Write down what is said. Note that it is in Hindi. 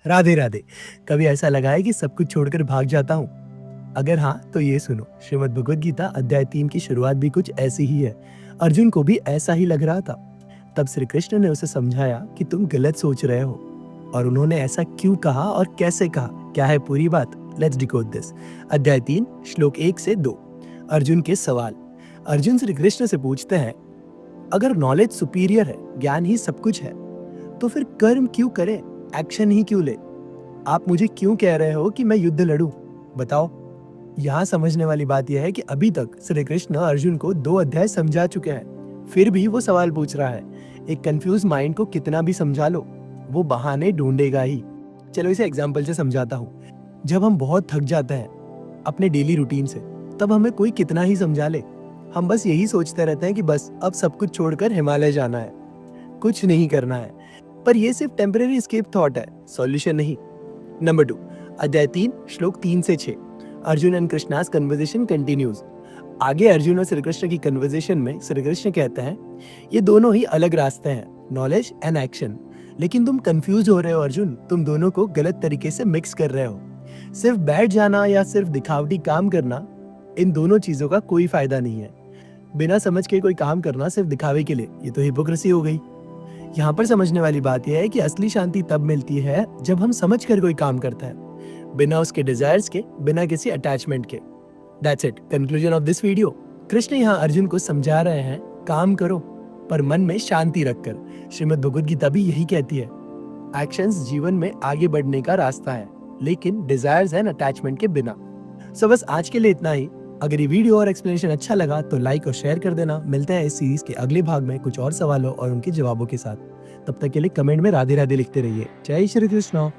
राधे राधे। कभी ऐसा लगा है कि सब कुछ छोड़कर भाग जाता हूँ? अगर हाँ, तो ये सुनो, श्रीमद् भगवद गीता अध्याय 3 की शुरुआत भी कुछ ऐसी ही है। अर्जुन को भी ऐसा ही लग रहा था। तब श्री कृष्ण ने उसे समझाया कि तुम गलत सोच रहे हो, और उन्होंने ऐसा क्यों कहा और कैसे कहा, क्या है पूरी बात, लेट्स डिकोड दिस। अध्याय 3 श्लोक 1 से 2। अर्जुन के सवाल। अर्जुन श्री कृष्ण से पूछते हैं, अगर नॉलेज सुपीरियर है, ज्ञान ही सब कुछ है, तो फिर कर्म क्यों करें, एक्शन ही क्यों ले? आप मुझे क्यों कह रहे हो कि मैं युद्ध लड़ूं? बताओ। यहाँ समझने वाली बात यह है कि अभी तक श्री कृष्ण अर्जुन को 2 अध्याय समझा चुके हैं, फिर भी वो सवाल पूछ रहा है। एक कंफ्यूज माइंड को कितना भी समझा लो, वो बहाने ढूंढेगा ही। चलो इसे एग्जाम्पल से समझाता हूँ। जब हम बहुत थक जाते हैं अपने डेली रूटीन से, तब हमें कोई कितना ही समझा ले, हम बस यही सोचते रहते हैं कि बस अब सब कुछ छोड़कर हिमालय जाना है, कुछ नहीं करना है। पर ये सिर्फ टेम्परेरी एस्केप थॉट है, सॉल्यूशन नहीं। नंबर 2, अध्याय 3 श्लोक 3 से 6। Arjun and Krishna's conversation continues. आगे अर्जुन और श्री कृष्ण की कन्वर्सेशन में श्री कृष्ण कहते हैं, ये दोनों ही अलग रास्ते हैं, नॉलेज एंड एक्शन, लेकिन तुम कंफ्यूज हो रहे हो अर्जुन, तुम दोनों को गलत तरीके से मिक्स कर रहे हो। सिर्फ बैठ जाना या सिर्फ दिखावटी काम करना, इन दोनों चीजों का कोई फायदा नहीं है। बिना समझ के कोई काम करना सिर्फ दिखावे के लिए, ये तो हिपोक्रेसी हो गई। यहाँ पर समझने वाली बात यह है कि असली शांति तब मिलती है जब हम समझ कर कोई काम करते हैं, बिना उसके डिजायर्स के, बिना किसी अटैचमेंट के। That's it, conclusion of this video. Krishna यहाँ अर्जुन को समझा रहे हैं, काम करो पर मन में शांति रखकर। श्रीमद् भगवद गीता भी यही कहती है, एक्शंस जीवन में आगे बढ़ने का रास्ता है, लेकिन डिजायर्स एंड अटैचमेंट के बिना। सो बस आज के लिए इतना ही। अगर ये वीडियो और एक्सप्लेनेशन अच्छा लगा तो लाइक और शेयर कर देना। मिलते हैं इस सीरीज के अगले भाग में कुछ और सवालों और उनके जवाबों के साथ। तब तक के लिए कमेंट में राधे राधे लिखते रहिए। जय श्री कृष्ण।